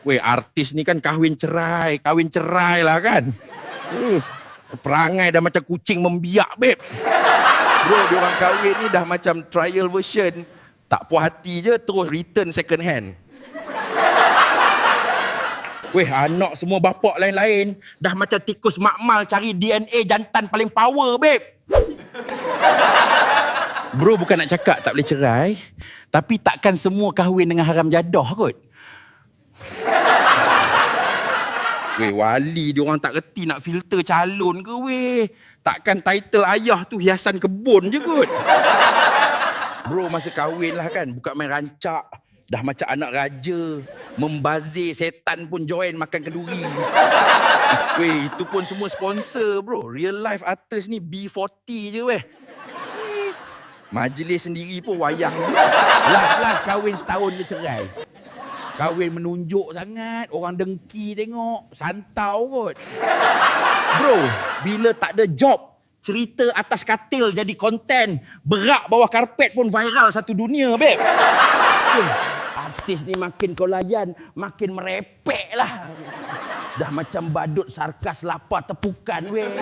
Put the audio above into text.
Weh, artis ni kan kahwin cerai lah kan. Perangai dah macam kucing membiak, babe. Bro, diorang kahwin ni dah macam trial version. Tak puas hati je, terus return second hand. Weh, anak semua bapak lain-lain dah macam tikus makmal cari DNA jantan paling power, babe. Bro, bukan nak cakap tak boleh cerai, tapi takkan semua kahwin dengan haram jadah kot. Weh, wali diorang tak reti nak filter calon ke weh. Takkan title ayah tu hiasan kebun je kot. Bro, masa kahwin lah kan, bukan main rancak. Dah macam anak raja. Membazir, setan pun join makan kenduri. Weh, itu pun semua sponsor bro. Real life artist ni B40 je weh. Majlis sendiri pun wayang. Last kahwin setahun je cerai. Kahwin menunjuk sangat, orang dengki tengok, santau kot. Bro, bila tak ada job, cerita atas katil jadi konten, berak bawah karpet pun viral satu dunia, babe. Artis ni makin kau layan, makin merepek lah. Dah macam badut sarkas lapar tepukan, weh.